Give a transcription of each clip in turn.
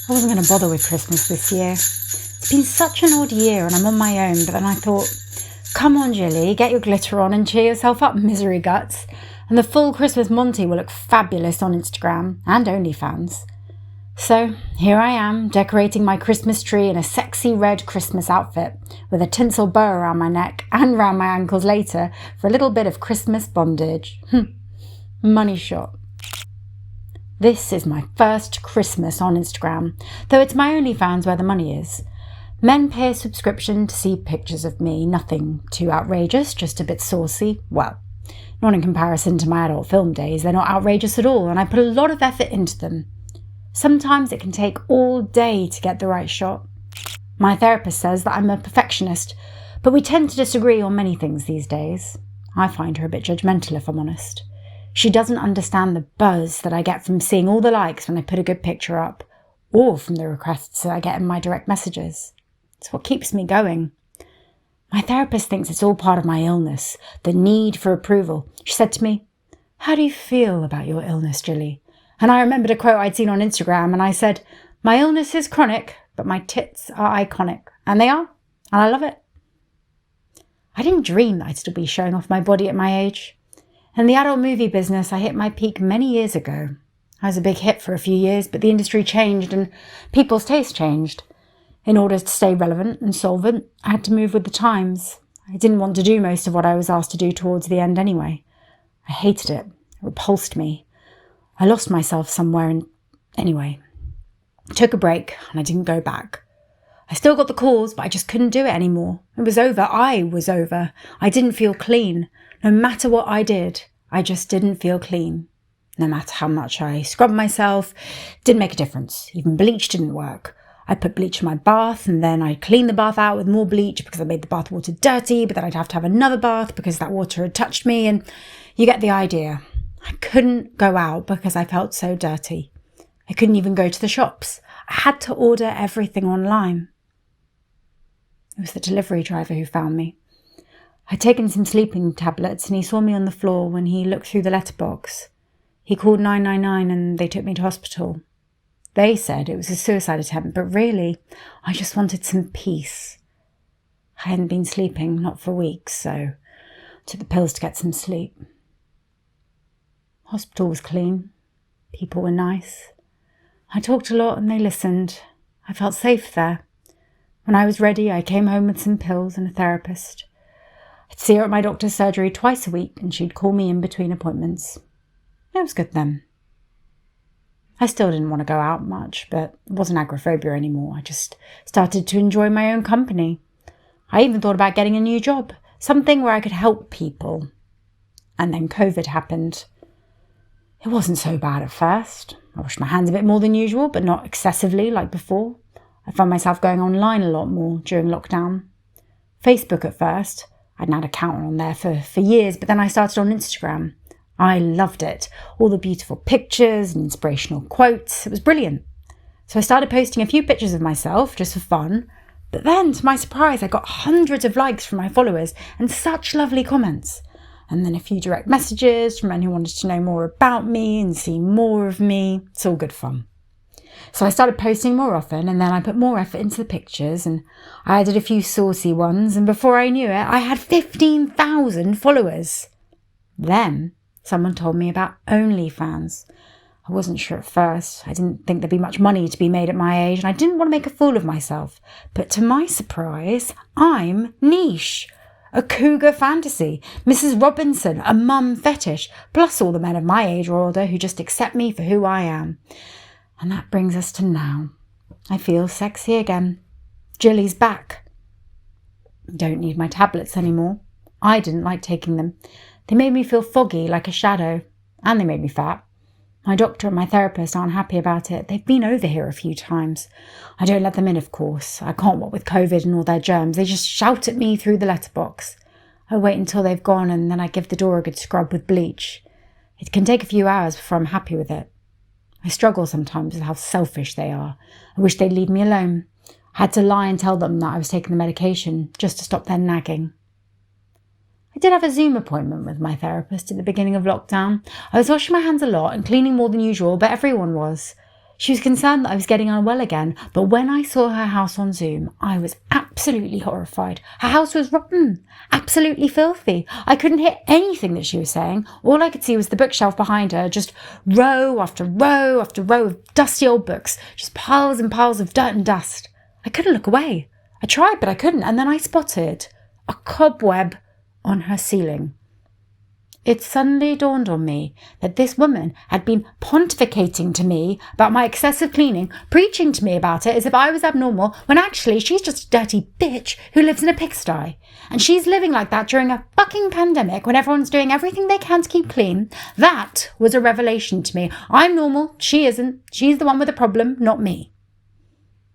I wasn't going to bother with Christmas this year. It's been such an odd year and I'm on my own, but then I thought, come on, Jilly, get your glitter on and cheer yourself up, misery guts. And the full Christmas Monty will look fabulous on Instagram and OnlyFans. So here I am, decorating my Christmas tree in a sexy red Christmas outfit with a tinsel bow around my neck and round my ankles later for a little bit of Christmas bondage. Money shot. This is my first Christmas on Instagram, though it's my OnlyFans where the money is. Men pay a subscription to see pictures of me, nothing too outrageous, just a bit saucy. Well, not in comparison to my adult film days, they're not outrageous at all, and I put a lot of effort into them. Sometimes it can take all day to get the right shot. My therapist says that I'm a perfectionist, but we tend to disagree on many things these days. I find her a bit judgmental, if I'm honest. She doesn't understand the buzz that I get from seeing all the likes when I put a good picture up, or from the requests that I get in my direct messages. It's what keeps me going. My therapist thinks it's all part of my illness, the need for approval. She said to me, "How do you feel about your illness, Jilly?" And I remembered a quote I'd seen on Instagram, and I said, "My illness is chronic, but my tits are iconic." And they are, and I love it. I didn't dream that I'd still be showing off my body at my age. In the adult movie business, I hit my peak many years ago. I was a big hit for a few years, but the industry changed and people's taste changed. In order to stay relevant and solvent, I had to move with the times. I didn't want to do most of what I was asked to do towards the end anyway. I hated it. It repulsed me. I lost myself somewhere and anyway, I took a break and I didn't go back. I still got the calls, but I just couldn't do it anymore. It was over. I was over. I didn't feel clean. No matter what I did, I just didn't feel clean. No matter how much I scrubbed myself, it didn't make a difference. Even bleach didn't work. I put bleach in my bath and then I'd clean the bath out with more bleach because I made the bath water dirty, but then I'd have to have another bath because that water had touched me, and you get the idea. I couldn't go out because I felt so dirty. I couldn't even go to the shops. I had to order everything online. It was the delivery driver who found me. I'd taken some sleeping tablets and he saw me on the floor when he looked through the letterbox. He called 999 and they took me to hospital. They said it was a suicide attempt, but really, I just wanted some peace. I hadn't been sleeping, not for weeks, so I took the pills to get some sleep. Hospital was clean. People were nice. I talked a lot and they listened. I felt safe there. When I was ready, I came home with some pills and a therapist. I'd see her at my doctor's surgery twice a week and she'd call me in between appointments. It was good then. I still didn't want to go out much, but it wasn't agoraphobia anymore. I just started to enjoy my own company. I even thought about getting a new job, something where I could help people. And then COVID happened. It wasn't so bad at first. I washed my hands a bit more than usual, but not excessively like before. I found myself going online a lot more during lockdown. Facebook at first. I'd had an account on there for years, but then I started on Instagram. I loved it. All the beautiful pictures and inspirational quotes. It was brilliant. So I started posting a few pictures of myself just for fun. But then, to my surprise, I got hundreds of likes from my followers and such lovely comments. And then a few direct messages from men who wanted to know more about me and see more of me. It's all good fun. So I started posting more often, and then I put more effort into the pictures, and I added a few saucy ones, and before I knew it, I had 15,000 followers. Then someone told me about OnlyFans. I wasn't sure at first. I didn't think there'd be much money to be made at my age, and I didn't want to make a fool of myself. But to my surprise, I'm niche. A cougar fantasy, Mrs. Robinson, a mum fetish, plus all the men of my age or older who just accept me for who I am. And that brings us to now. I feel sexy again. Jilly's back. Don't need my tablets anymore. I didn't like taking them. They made me feel foggy like a shadow, and they made me fat. My doctor and my therapist aren't happy about it. They've been over here a few times. I don't let them in, of course. I can't, what with COVID and all their germs. They just shout at me through the letterbox. I wait until they've gone and then I give the door a good scrub with bleach. It can take a few hours before I'm happy with it. I struggle sometimes with how selfish they are. I wish they'd leave me alone. I had to lie and tell them that I was taking the medication just to stop their nagging. I did have a Zoom appointment with my therapist at the beginning of lockdown. I was washing my hands a lot and cleaning more than usual, but everyone was. She was concerned that I was getting unwell again, but when I saw her house on Zoom, I was absolutely horrified. Her house was rotten, absolutely filthy. I couldn't hear anything that she was saying. All I could see was the bookshelf behind her, just row after row after row of dusty old books, just piles and piles of dirt and dust. I couldn't look away. I tried, but I couldn't, and then I spotted a cobweb on her ceiling. It suddenly dawned on me that this woman had been pontificating to me about my excessive cleaning, preaching to me about it as if I was abnormal, when actually she's just a dirty bitch who lives in a pigsty. And she's living like that during a fucking pandemic when everyone's doing everything they can to keep clean. That was a revelation to me. I'm normal, she isn't. She's the one with the problem, not me.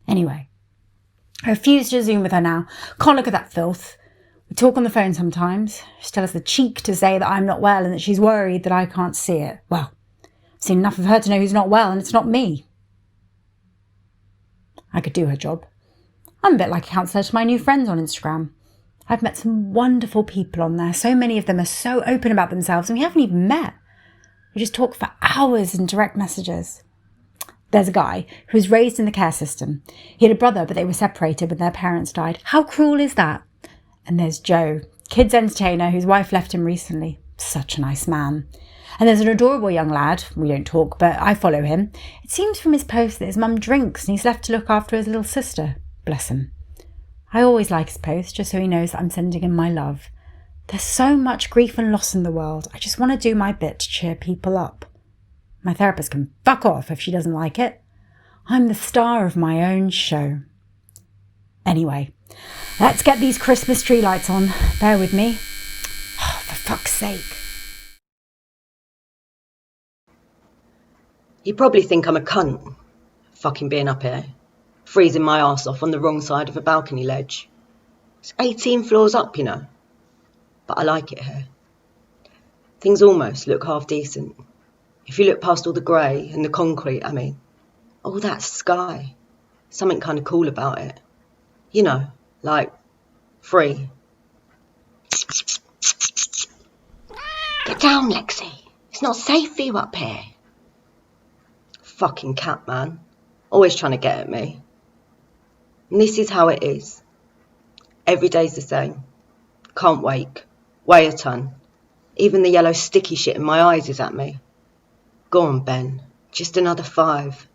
Anyway, I refuse to Zoom with her now. Can't look at that filth. We talk on the phone sometimes. She still has the cheek to say that I'm not well and that she's worried that I can't see it. Well, I've seen enough of her to know who's not well, and it's not me. I could do her job. I'm a bit like a counsellor to my new friends on Instagram. I've met some wonderful people on there. So many of them are so open about themselves, and we haven't even met. We just talk for hours in direct messages. There's a guy who was raised in the care system. He had a brother, but they were separated when their parents died. How cruel is that? And there's Joe, kids entertainer whose wife left him recently. Such a nice man. And there's an adorable young lad. We don't talk, but I follow him. It seems from his post that his mum drinks and he's left to look after his little sister. Bless him. I always like his post just so he knows that I'm sending him my love. There's so much grief and loss in the world. I just want to do my bit to cheer people up. My therapist can fuck off if she doesn't like it. I'm the star of my own show. Anyway, let's get these Christmas tree lights on. Bear with me. Oh, for fuck's sake. You probably think I'm a cunt, fucking being up here, freezing my arse off on the wrong side of a balcony ledge. It's 18 floors up, you know. But I like it here. Things almost look half decent. If you look past all the grey and the concrete, I mean, all that sky. Something kind of cool about it. You know, like, free. Get down, Lexi. It's not safe for you up here. Fucking cat, man. Always trying to get at me. And this is how it is. Every day's the same. Can't wake. Weigh a ton. Even the yellow sticky shit in my eyes is at me. Go on, Ben. Just another 5.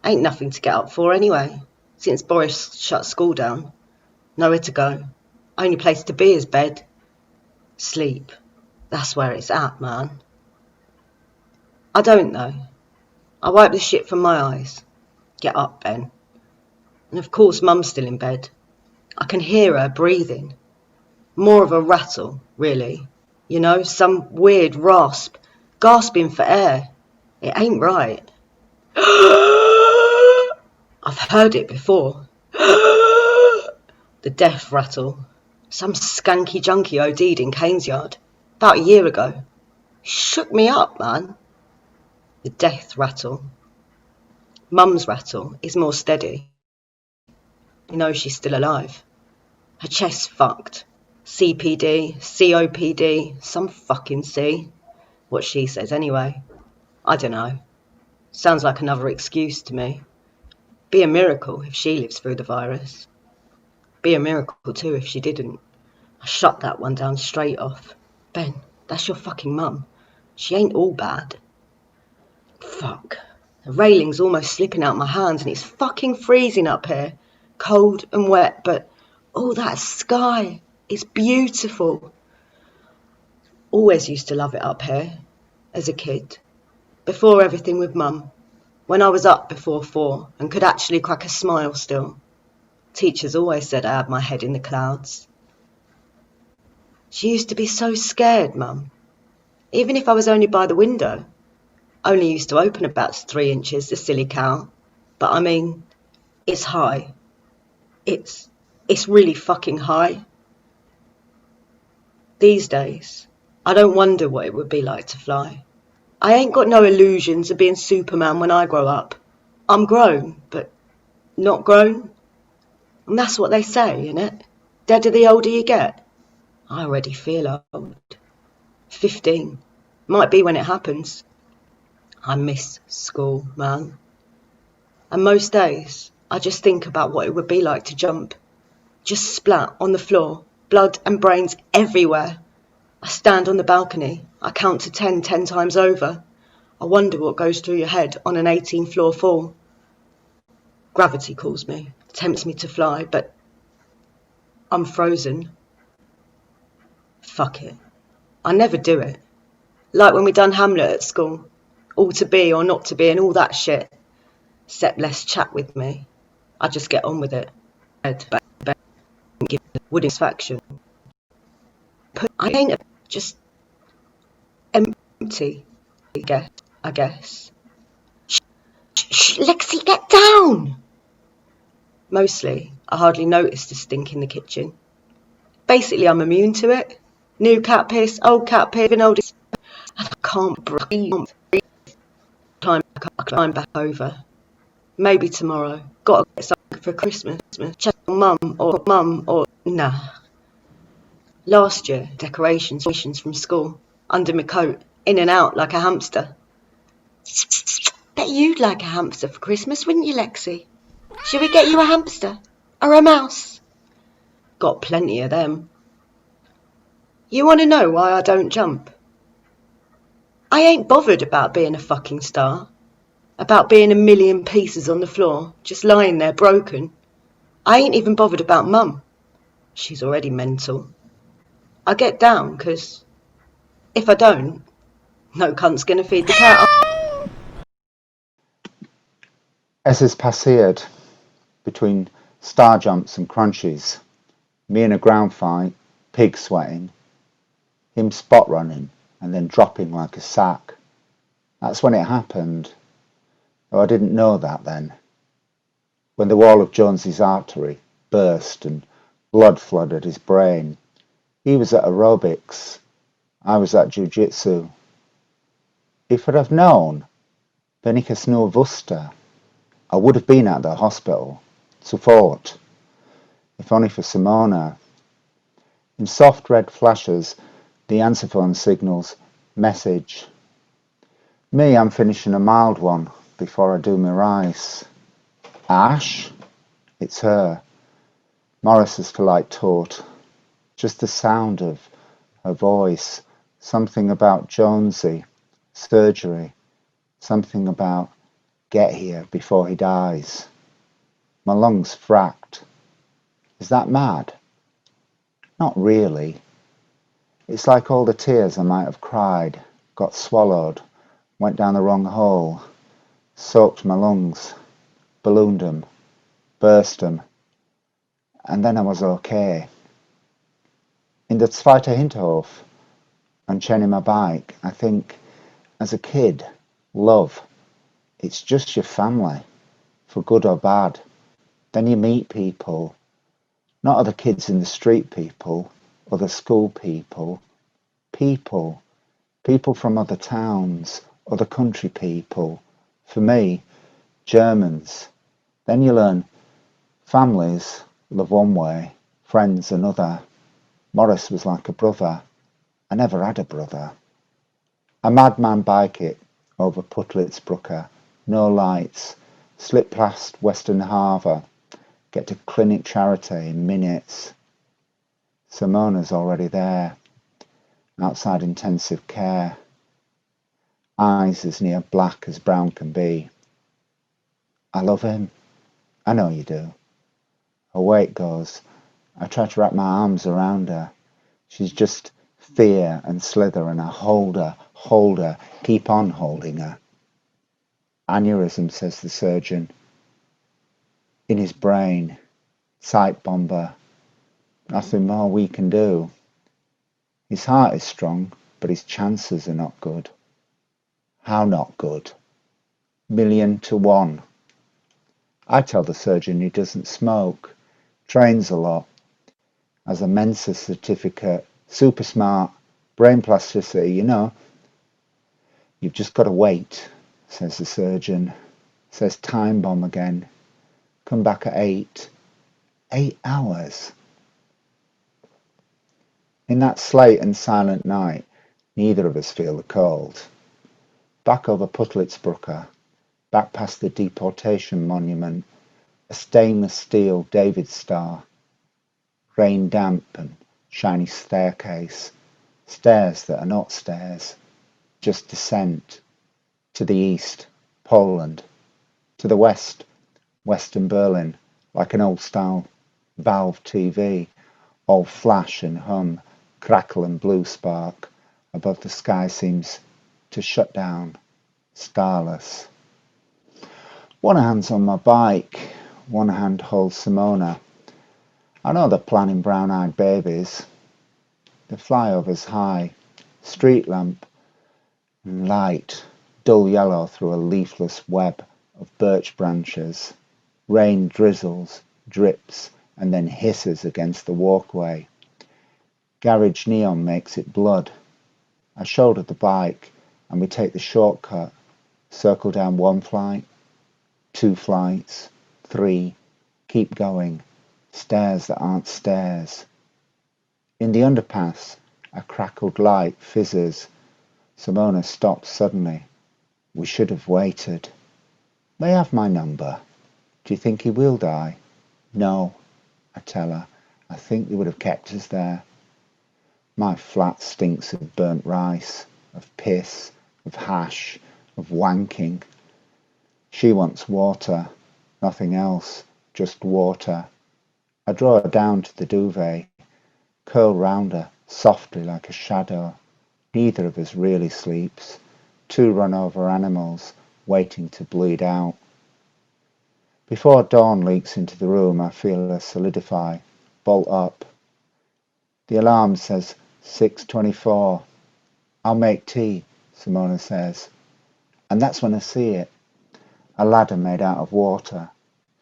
Ain't nothing to get up for anyway. Since Boris shut school down. Nowhere to go. Only place to be is bed. Sleep. That's where it's at, man. I don't know. I wipe the shit from my eyes. Get up, Ben. And of course Mum's still in bed. I can hear her breathing. More of a rattle, really. You know, some weird rasp. Gasping for air. It ain't right. I've heard it before. The death rattle. Some skanky junkie OD'd in Cane's Yard about a year ago. Shook me up, man. The death rattle. Mum's rattle is more steady. You know she's still alive. Her chest's fucked. CPD, COPD, some fucking C. What she says anyway. I don't know. Sounds like another excuse to me. Be a miracle if she lives through the virus. Be a miracle too if she didn't. I shut that one down straight off. Ben, that's your fucking mum. She ain't all bad. Fuck. The railing's almost slipping out my hands and it's fucking freezing up here. Cold and wet, but oh, that sky. It's beautiful. Always used to love it up here as a kid. Before everything with Mum. When I was up before 4 and could actually crack a smile still. Teachers always said I had my head in the clouds. She used to be so scared, Mum. Even if I was only by the window. Only used to open about 3 inches, the silly cow. But I mean, it's high. It's really fucking high. These days, I don't wonder what it would be like to fly. I ain't got no illusions of being Superman when I grow up. I'm grown, but not grown. And that's what they say, innit? Deader the older you get. I already feel old. 15. Might be when it happens. I miss school, man. And most days, I just think about what it would be like to jump. Just splat on the floor, blood and brains everywhere. I stand on the balcony. I count to 10 times over. I wonder what goes through your head on an 18-floor fall. Gravity calls me, tempts me to fly, but I'm frozen. Fuck it. I never do it. Like when we done Hamlet at school. All to be or not to be and all that shit. Except less chat with me. I just get on with it. Would satisfaction. I ain't just empty, I guess. Shh, Lexi, get down! Mostly, I hardly notice the stink in the kitchen. Basically, I'm immune to it. New cat piss, old cat piss, and old... I can't breathe. Climb back over. Maybe tomorrow. Gotta get something for Christmas. Check on mum or... Nah. Last year, decorations from school. Under my coat. In and out like a hamster. Bet you'd like a hamster for Christmas, wouldn't you, Lexi? Should we get you a hamster? Or a mouse? Got plenty of them. You want to know why I don't jump? I ain't bothered about being a fucking star. About being a million pieces on the floor, just lying there broken. I ain't even bothered about Mum. She's already mental. I get down, 'cause if I don't, no cunt's gonna feed the cat. Es ist passiert, between star jumps and crunches, me in a ground fight, pig sweating, him spot running and then dropping like a sack. That's when it happened, though I didn't know that then. When the wall of Jonesy's artery burst and blood flooded his brain. He was at aerobics, I was at jiu-jitsu. If I'd have known, wenn ich es nur wusste, I would have been at the hospital, sofort, if only for Simona. In soft red flashes, the answer phone signals, message. Me, I'm finishing a mild one before I do my rice. Ash? It's her. Morris has polite taught. Just the sound of her voice, something about Jonesy, surgery, something about get here before he dies. My lungs fracked. Is that mad? Not really. It's like all the tears I might have cried, got swallowed, went down the wrong hole, soaked my lungs, ballooned them, burst them, and then I was okay. In the Zweiter Hinterhof, on chaining my bike, I think, as a kid, love, it's just your family, for good or bad. Then you meet people, not other kids in the street people, other school people, people from other towns, other country people. For me, Germans. Then you learn families love one way, friends another. Morris was like a brother. I never had a brother. A madman bike it over Puttlitzbrücke, no lights, slip past Western Harbour, get to Clinic Charité in minutes. Simona's already there, outside intensive care, eyes as near black as brown can be. I love him. I know you do. Her weight goes. I try to wrap my arms around her. She's just fear and slither, and I hold her, keep on holding her. Aneurysm, says the surgeon. In his brain, sight bomber. Nothing more we can do. His heart is strong, but his chances are not good. How not good? 1,000,000 to 1. I tell the surgeon he doesn't smoke, trains a lot, has a Mensa certificate, super smart, brain plasticity, you know. You've just got to wait, says the surgeon. Says time bomb again. Come back at 8. 8 hours. In that slate and silent night, neither of us feel the cold. Back over Puttlitzbrücke, back past the deportation monument, a stainless steel David star, rain damp and shiny staircase, stairs that are not stairs, just descent. To the east, Poland. To the west, Western Berlin, like an old-style valve TV, all flash and hum, crackle and blue spark. Above the sky seems to shut down, starless. One hand's on my bike, one hand holds Simona. I know they're planning brown-eyed babies. The flyover's high, street lamp, and light, dull yellow through a leafless web of birch branches. Rain drizzles, drips, and then hisses against the walkway. Garage neon makes it blood. I shoulder the bike, and we take the shortcut, circle down one flight, 2 flights, 3, keep going, stairs that aren't stairs. In the underpass, a crackled light fizzes. Simona stops suddenly. We should have waited. May I have my number? Do you think he will die? No, I tell her. I think they would have kept us there. My flat stinks of burnt rice, of piss, of hash, of wanking. She wants water, nothing else, just water. I draw her down to the duvet, curl round her, softly like a shadow. Neither of us really sleeps. 2 run-over animals, waiting to bleed out. Before dawn leaks into the room, I feel her solidify, bolt up. The alarm says 6:24. I'll make tea, Simona says. And that's when I see it. A ladder made out of water,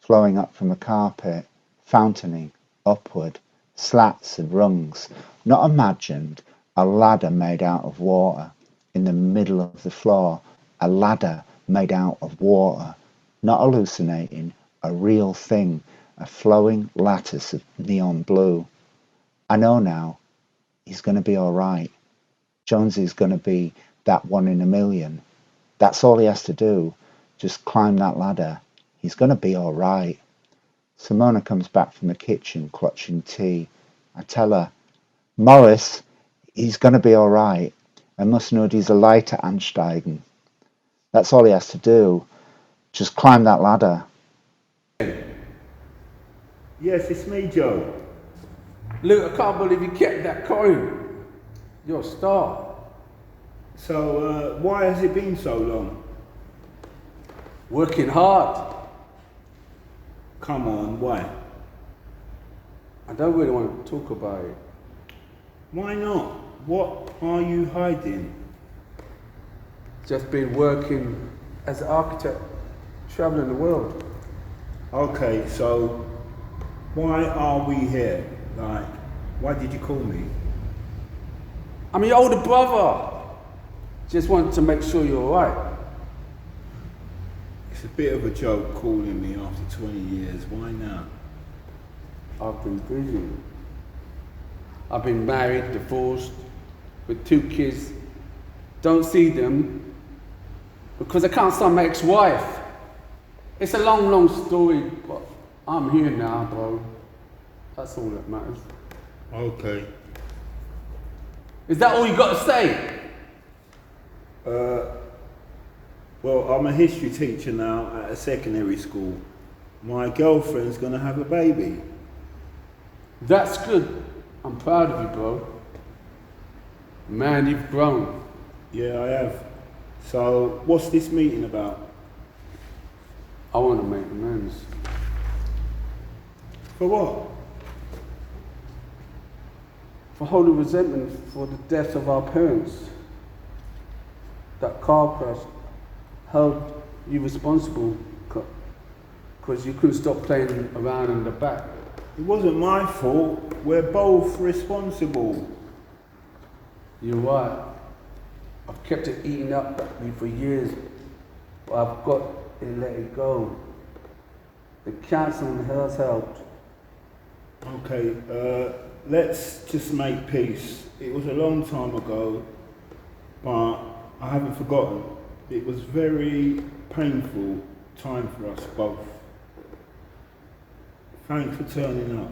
flowing up from a carpet, fountaining, upward, slats and rungs. Not imagined, a ladder made out of water. In the middle of the floor, a ladder made out of water. Not hallucinating, a real thing, a flowing lattice of neon blue. I know now, he's going to be all right. Jonesy's going to be that 1 in a million. That's all he has to do, just climb that ladder. He's going to be all right. Simona comes back from the kitchen, clutching tea. I tell her, Morris, he's going to be all right. I must know he's a lighter ansteigen. That's all he has to do, just climb that ladder. Yes, it's me, Joe. Luke, I can't believe you kept that coin. You're a star. So, why has it been so long? Working hard. Come on, why? I don't really want to talk about it. Why not? What are you hiding? Just been working as an architect, traveling the world. Okay, so why are we here? Like, why did you call me? I'm your older brother. Just wanted to make sure you're alright. It's a bit of a joke calling me after 20 years. Why now? I've been busy. I've been married, divorced, with 2 kids. Don't see them because I can't stand my ex-wife. It's a long, long story, but I'm here now, bro. That's all that matters. Okay. Is that all you got to say? Well, I'm a history teacher now at a secondary school. My girlfriend's gonna have a baby. That's good. I'm proud of you, bro. Man, you've grown. Yeah, I have. So, what's this meeting about? I want to make amends. For what? For holding resentment for the death of our parents. That car crash held you responsible because you couldn't stop playing around in the back. It wasn't my fault. We're both responsible. You're right. I've kept it eating up at me for years, but I've got to let it go. The counselling has helped. Okay, let's just make peace. It was a long time ago, but I haven't forgotten. It was very painful time for us both. Thanks for turning up.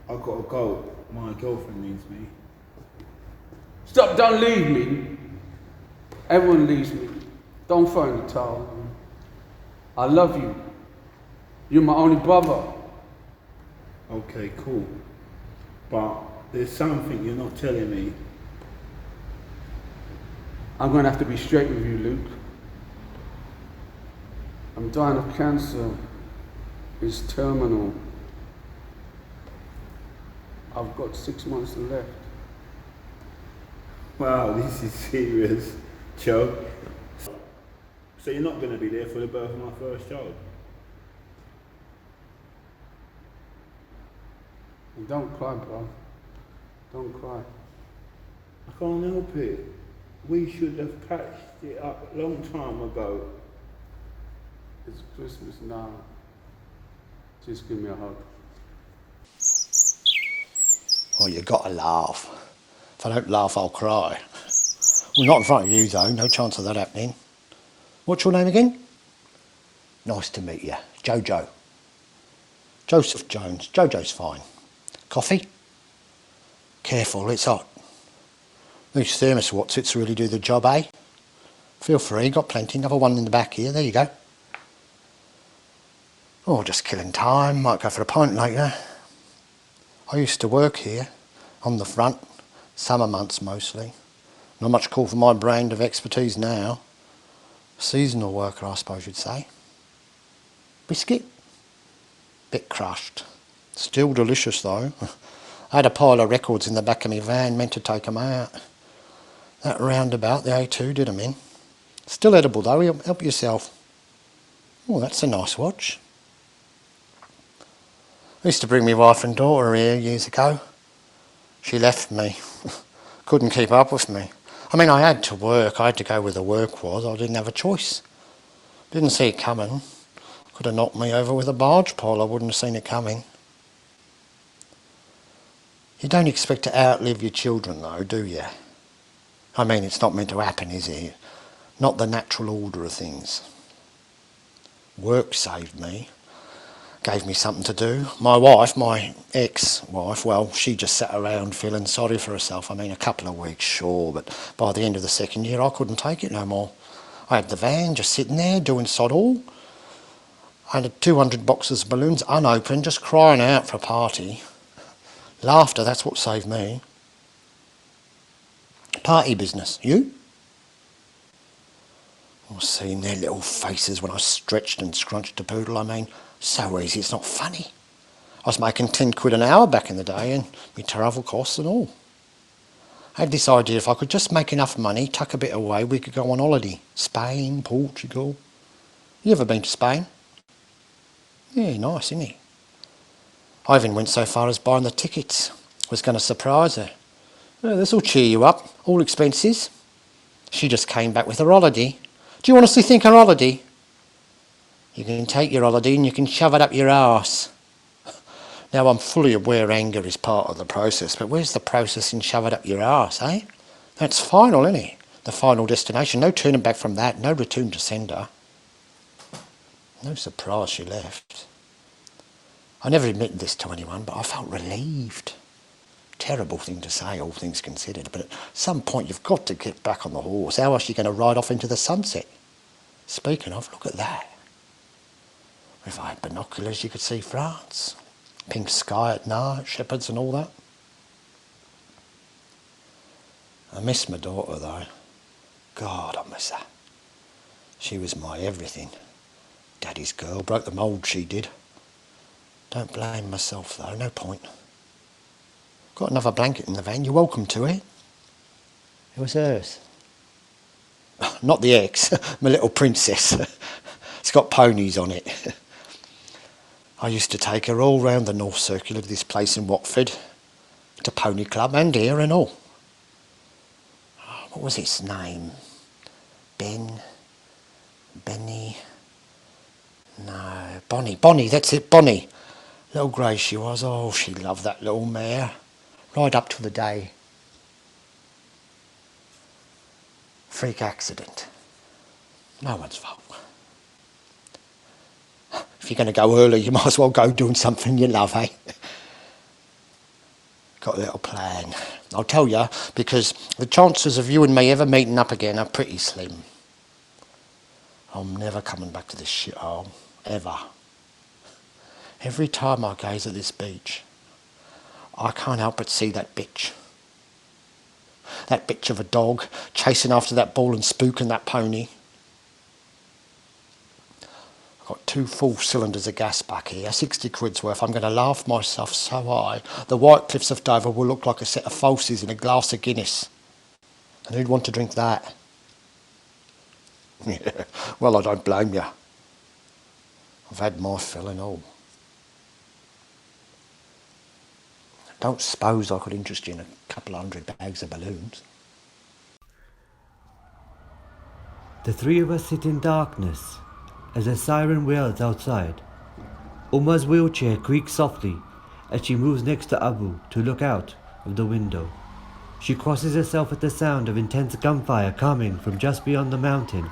I gotta go. My girlfriend needs me. Stop, don't leave me. Everyone leaves me. Don't throw in the towel. I love you. You're my only brother. Okay, cool. But there's something you're not telling me. I'm going to have to be straight with you, Luke. I'm dying of cancer. It's terminal. I've got 6 months left. Wow, this is serious, Joe. So you're not going to be there for the birth of my first child? And don't cry, bro. Don't cry. I can't help it. We should have patched it up a long time ago. It's Christmas now. Just give me a hug. Oh, you got to laugh. If I don't laugh, I'll cry. Well, not in front of you, though. No chance of that happening. What's your name again? Nice to meet you. Jojo. Joseph Jones. Jojo's fine. Coffee? Careful, it's hot. These thermos watsits really do the job, eh? Feel free, got plenty. Another one in the back here. There you go. Oh, just killing time. Might go for a pint later. I used to work here, on the front, summer months mostly. Not much call for my brand of expertise now. Seasonal worker, I suppose you'd say. Biscuit? Bit crushed. Still delicious though. I had a pile of records in the back of my van, meant to take 'em out. That roundabout, the A2, did 'em in. Still edible though, help yourself. Oh, that's a nice watch. I used to bring my wife and daughter here years ago. She left me. Couldn't keep up with me. I mean, I had to work. I had to go where the work was. I didn't have a choice. Didn't see it coming. Could have knocked me over with a barge pole. I wouldn't have seen it coming. You don't expect to outlive your children though, do you? I mean, it's not meant to happen, is it? Not the natural order of things. Work saved me. Gave me something to do. My wife, my ex-wife, well, she just sat around feeling sorry for herself. I mean, a couple of weeks, sure, but by the end of the second year, I couldn't take it no more. I had the van just sitting there doing sod all. I had 200 boxes of balloons unopened, just crying out for a party. Laughter, that's what saved me. Party business. You? I was seeing their little faces when I stretched and scrunched a poodle. I mean, so easy, it's not funny. I was making 10 quid an hour back in the day, and my travel costs and all. I had this idea, if I could just make enough money, tuck a bit away, we could go on holiday. Spain, Portugal. You ever been to Spain? Yeah, nice, isn't it? I even went so far as buying the tickets. Was going to surprise her. Well, this'll cheer you up, all expenses. She just came back with her holiday. Do you honestly think her holiday? You can take your holiday and you can shove it up your arse. Now, I'm fully aware anger is part of the process, but where's the process in shove it up your arse, eh? That's final, isn't it? The final destination. No turning back from that. No return to sender. No surprise she left. I never admitted this to anyone, but I felt relieved. Terrible thing to say, all things considered, but at some point you've got to get back on the horse. How else are you going to ride off into the sunset? Speaking of, look at that. If I had binoculars, you could see France. Pink sky at night, shepherds and all that. I miss my daughter though. God, I miss her. She was my everything. Daddy's girl, broke the mould, she did. Don't blame myself though, no point. Got another blanket in the van, you're welcome to it. It was hers. Not the ex, my little princess. It's got ponies on it. I used to take her all round the North Circular to this place in Watford, to Pony Club and here and all. What was its name? Benny? No, Bonnie, that's it, Bonnie. Little grey she was, oh, she loved that little mare. Right up to the day. Freak accident. No one's fault. If you're going to go early, you might as well go doing something you love, eh? Got a little plan. I'll tell you, because the chances of you and me ever meeting up again are pretty slim. I'm never coming back to this shithole, ever. Every time I gaze at this beach, I can't help but see that bitch. That bitch of a dog chasing after that ball and spooking that pony. I've got 2 full cylinders of gas back here, 60 quid's worth. I'm going to laugh myself so high, the White Cliffs of Dover will look like a set of falsies in a glass of Guinness. And who'd want to drink that? Yeah, well, I don't blame you. I've had my fill and all. Don't suppose I could interest you in a couple of 100 bags of balloons. The three of us sit in darkness as a siren wails outside. Uma's wheelchair creaks softly as she moves next to Abu to look out of the window. She crosses herself at the sound of intense gunfire coming from just beyond the mountain,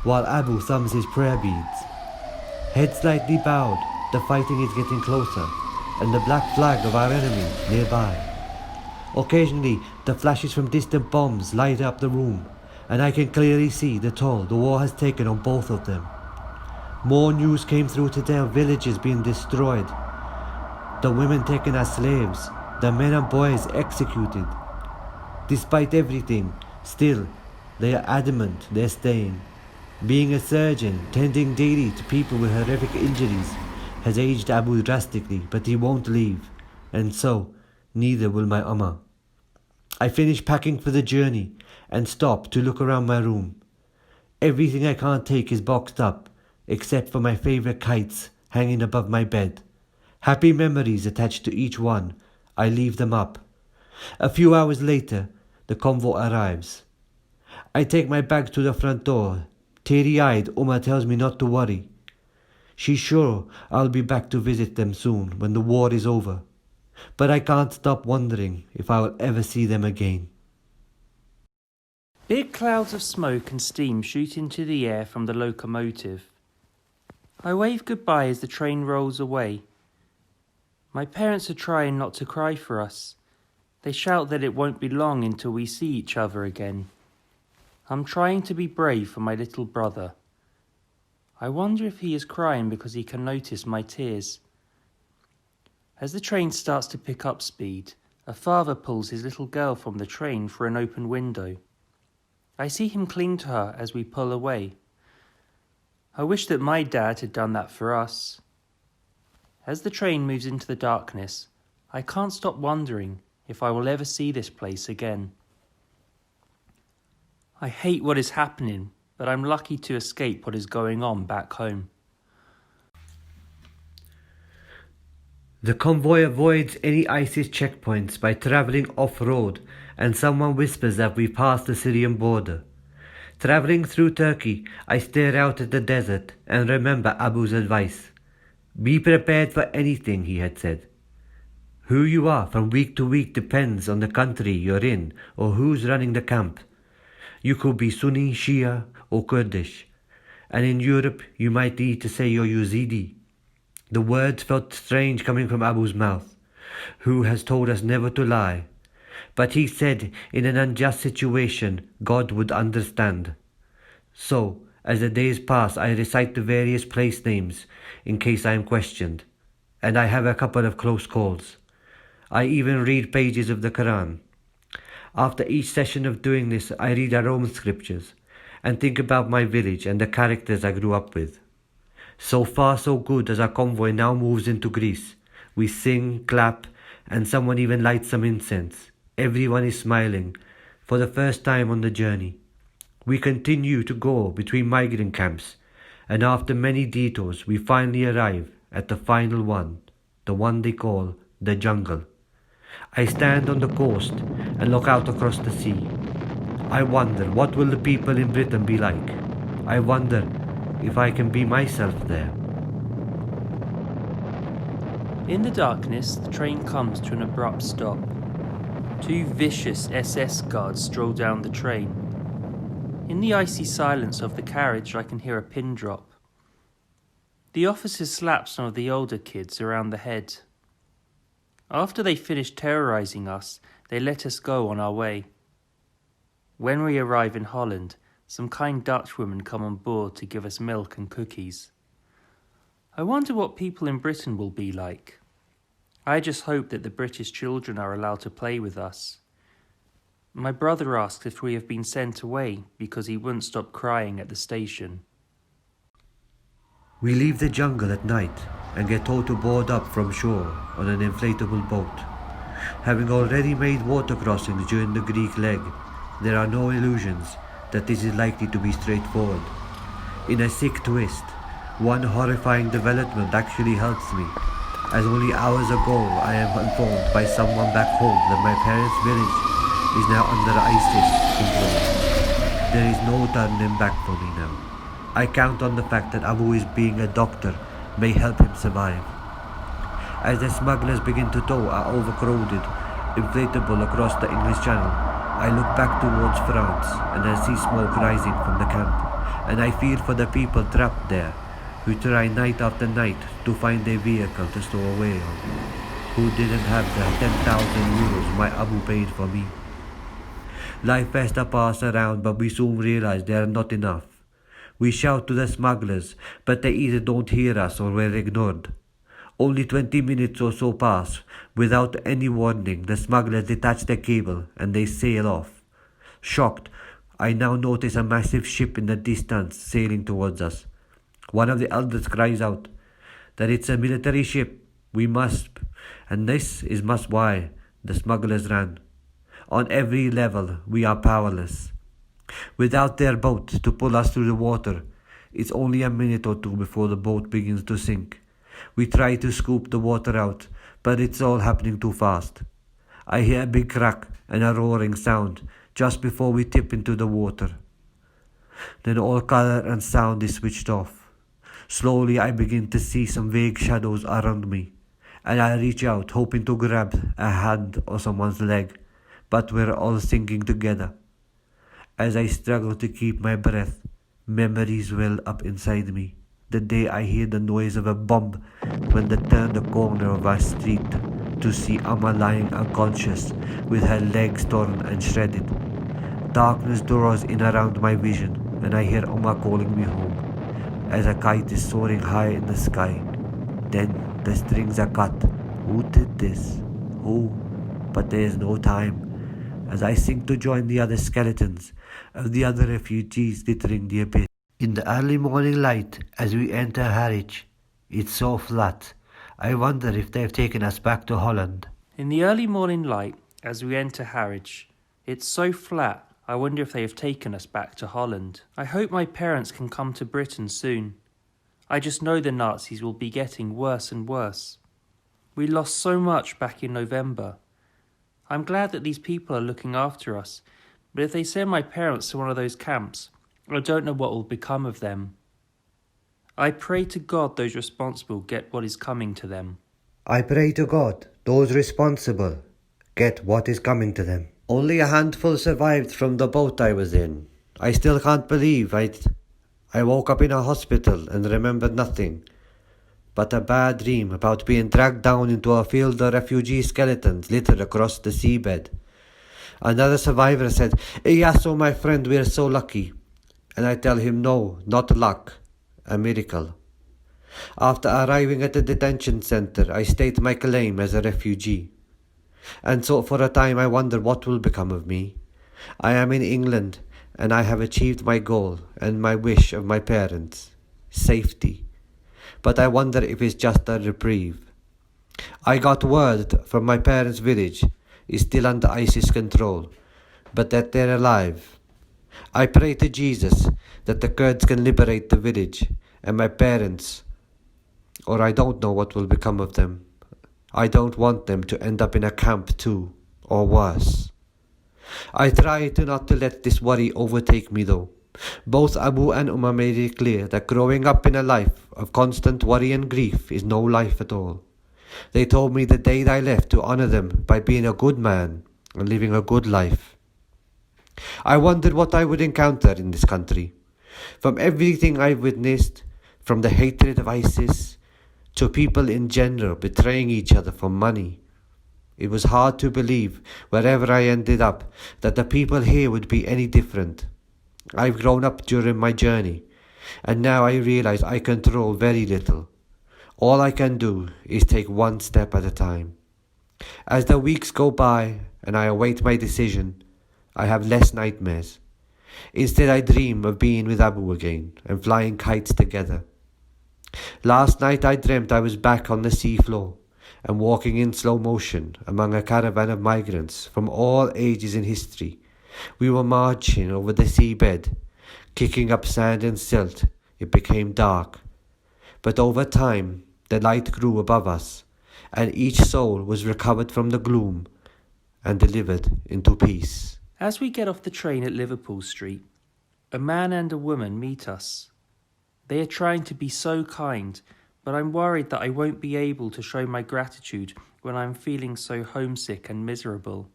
while Abu thumbs his prayer beads. Head slightly bowed, the fighting is getting closer, and the black flag of our enemy nearby. Occasionally, the flashes from distant bombs light up the room, and I can clearly see the toll the war has taken on both of them. More news came through today of villages being destroyed, the women taken as slaves, the men and boys executed. Despite everything, still, they are adamant they're staying. Being a surgeon, tending daily to people with horrific injuries, has aged Abu drastically, but he won't leave, and so, neither will my Amma. I finish packing for the journey, and stop to look around my room. Everything I can't take is boxed up, except for my favourite kites hanging above my bed. Happy memories attached to each one. I leave them up. A few hours later, the convoy arrives. I take my bag to the front door. Teary-eyed, Uma tells me not to worry. She's sure I'll be back to visit them soon when the war is over. But I can't stop wondering if I will ever see them again. Big clouds of smoke and steam shoot into the air from the locomotive. I wave goodbye as the train rolls away. My parents are trying not to cry for us. They shout that it won't be long until we see each other again. I'm trying to be brave for my little brother. I wonder if he is crying because he can notice my tears. As the train starts to pick up speed, a father pulls his little girl from the train for an open window. I see him cling to her as we pull away. I wish that my dad had done that for us. As the train moves into the darkness, I can't stop wondering if I will ever see this place again. I hate what is happening, but I'm lucky to escape what is going on back home. The convoy avoids any ISIS checkpoints by travelling off-road, and someone whispers that we passed the Syrian border. Travelling through Turkey, I stare out at the desert and remember Abu's advice. Be prepared for anything, he had said. Who you are from week to week depends on the country you're in or who's running the camp. You could be Sunni, Shia or Kurdish, and in Europe you might need to say you're Yazidi. The words felt strange coming from Abu's mouth, who has told us never to lie. But he said in an unjust situation God would understand. So, as the days pass, I recite the various place names in case I am questioned, and I have a couple of close calls. I even read pages of the Quran. After each session of doing this, I read our Roman scriptures and think about my village and the characters I grew up with. So far so good as our convoy now moves into Greece. We sing, clap, and someone even lights some incense. Everyone is smiling for the first time on the journey. We continue to go between migrant camps, and after many detours we finally arrive at the final one, the one they call the jungle. I stand on the coast and look out across the sea. I wonder, what will the people in Britain be like? I wonder if I can be myself there. In the darkness, the train comes to an abrupt stop. 2 vicious SS guards stroll down the train. In the icy silence of the carriage, I can hear a pin drop. The officers slap some of the older kids around the head. After they finish terrorising us, they let us go on our way. When we arrive in Holland, some kind Dutch women come on board to give us milk and cookies. I wonder what people in Britain will be like. I just hope that the British children are allowed to play with us. My brother asks if we have been sent away because he wouldn't stop crying at the station. We leave the jungle at night and get told to board up from shore on an inflatable boat. Having already made water crossings during the Greek leg, there are no illusions that this is likely to be straightforward. In a sick twist, one horrifying development actually helps me, as only hours ago I am informed by someone back home that my parents' village is now under ISIS control. There is no turning back for me now. I count on the fact that Abu is being a doctor may help him survive. As the smugglers begin to tow our overcrowded inflatable across the English Channel, I look back towards France and I see smoke rising from the camp, and I fear for the people trapped there who try night after night to find a vehicle to stow away on, who didn't have the 10,000 euros my Abu paid for me. Life has to pass around, but we soon realize they are not enough. We shout to the smugglers, but they either don't hear us or we're ignored. Only 20 minutes or so pass. Without any warning, the smugglers detach the cable and they sail off. Shocked, I now notice a massive ship in the distance sailing towards us. One of the elders cries out that it's a military ship. We must, and this is must why the smugglers ran. On every level, we are powerless. Without their boat to pull us through the water, it's only a minute or two before the boat begins to sink. We try to scoop the water out, but it's all happening too fast. I hear a big crack and a roaring sound just before we tip into the water. Then all color and sound is switched off. Slowly I begin to see some vague shadows around me, and I reach out hoping to grab a hand or someone's leg, but we're all sinking together. As I struggle to keep my breath, memories well up inside me. The day I hear the noise of a bomb when they turn the corner of our street to see Amma lying unconscious with her legs torn and shredded. Darkness draws in around my vision and I hear Amma calling me home as a kite is soaring high in the sky. Then the strings are cut. Who did this? Who? But there is no time. As I sink to join the other skeletons of the other refugees littering the abyss. In the early morning light, as we enter Harwich, it's so flat. I wonder if they've taken us back to Holland. In the early morning light, as we enter Harwich, it's so flat, I wonder if they have taken us back to Holland. I hope my parents can come to Britain soon. I just know the Nazis will be getting worse and worse. We lost so much back in November. I'm glad that these people are looking after us, but if they send my parents to one of those camps, I don't know what will become of them. I pray to God those responsible get what is coming to them. I pray to God those responsible get what is coming to them. Only a handful survived from the boat I was in. I still can't believe I woke up in a hospital and remembered nothing but a bad dream about being dragged down into a field of refugee skeletons littered across the seabed. Another survivor said, "Iyaso, my friend, we're so lucky." And I tell him, no, not luck, a miracle. After arriving at the detention center, I state my claim as a refugee. And so for a time I wonder what will become of me. I am in England, and I have achieved my goal and my wish of my parents, safety. But I wonder if it's just a reprieve. I got word from my parents' village is still under ISIS control, but that they're alive. I pray to Jesus that the Kurds can liberate the village and my parents, or I don't know what will become of them. I don't want them to end up in a camp too, or worse. I try to not to let this worry overtake me though. Both Abu and Umar made it clear that growing up in a life of constant worry and grief is no life at all. They told me the day I left to honor them by being a good man and living a good life. I wondered what I would encounter in this country. From everything I've witnessed, from the hatred of ISIS to people in general betraying each other for money, it was hard to believe, wherever I ended up, that the people here would be any different. I've grown up during my journey, and now I realize I control very little. All I can do is take one step at a time. As the weeks go by and I await my decision, I have less nightmares. Instead, I dream of being with Abu again and flying kites together. Last night I dreamt I was back on the seafloor and walking in slow motion among a caravan of migrants from all ages in history. We were marching over the seabed, kicking up sand and silt. It became dark. But over time, the light grew above us, and each soul was recovered from the gloom and delivered into peace. As we get off the train at Liverpool Street, a man and a woman meet us. They are trying to be so kind, but I'm worried that I won't be able to show my gratitude when I'm feeling so homesick and miserable.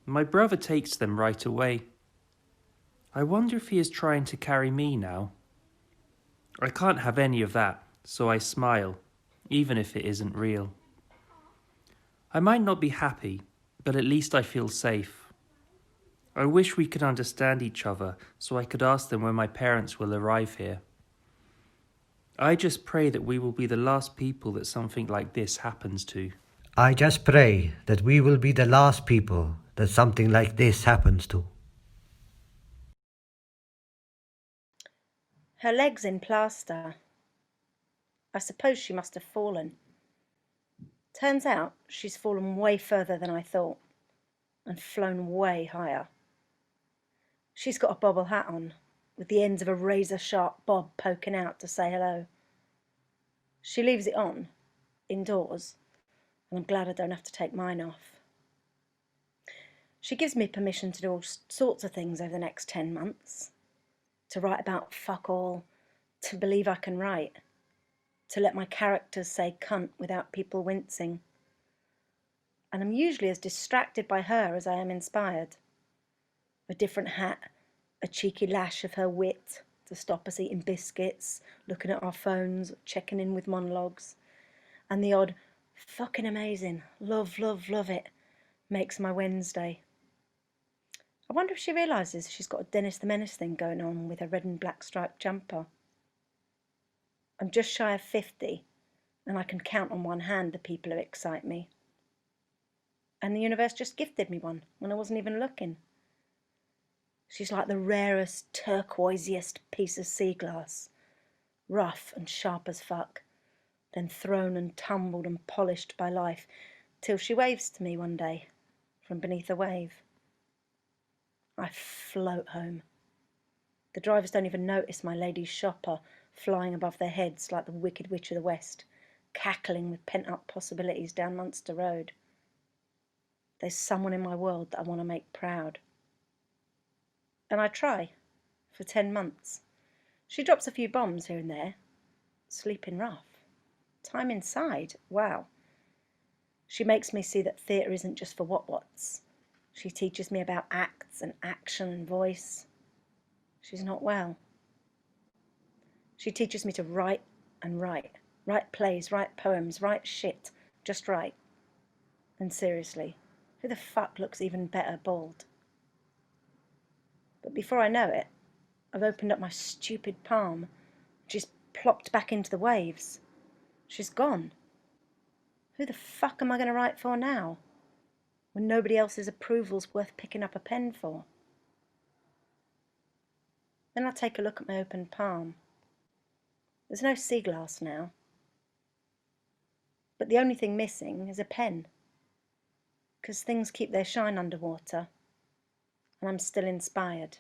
My brother takes them right away. I wonder if he is trying to carry me now. I can't have any of that, so I smile, even if it isn't real. I might not be happy, but at least I feel safe. I wish we could understand each other so I could ask them when my parents will arrive here. I just pray that we will be the last people that something like this happens to. I just pray that we will be the last people that something like this happens to. Her leg's in plaster. I suppose she must have fallen. Turns out she's fallen way further than I thought and flown way higher. She's got a bobble hat on with the ends of a razor-sharp bob poking out to say hello. She leaves it on, indoors, and I'm glad I don't have to take mine off. She gives me permission to do all sorts of things over the next 10 months. To write about fuck all, to believe I can write, to let my characters say cunt without people wincing. And I'm usually as distracted by her as I am inspired. A different hat, a cheeky lash of her wit to stop us eating biscuits, looking at our phones, checking in with monologues, and the odd fucking amazing, love, love, love it makes my Wednesday. I wonder if she realises she's got a Dennis the Menace thing going on with her red and black striped jumper. I'm just shy of 50, and I can count on one hand the people who excite me. And the universe just gifted me one when I wasn't even looking. She's like the rarest, turquoisiest piece of sea glass, rough and sharp as fuck, then thrown and tumbled and polished by life, till she waves to me one day from beneath a wave. I float home. The drivers don't even notice my lady's shopper flying above their heads like the Wicked Witch of the West, cackling with pent-up possibilities down Munster Road. There's someone in my world that I want to make proud. And I try, for 10 months. She drops a few bombs here and there. Sleeping rough. Time inside, wow. She makes me see that theatre isn't just for what-whats. She teaches me about acts and action and voice. She's not well. She teaches me to write and write. Write plays, write poems, write shit. Just write. And seriously, who the fuck looks even better bald? But before I know it, I've opened up my stupid palm. She's plopped back into the waves. She's gone. Who the fuck am I going to write for now, when nobody else's approval's worth picking up a pen for? Then I take a look at my open palm. There's no sea glass now. But the only thing missing is a pen. 'Cause things keep their shine underwater, and I'm still inspired.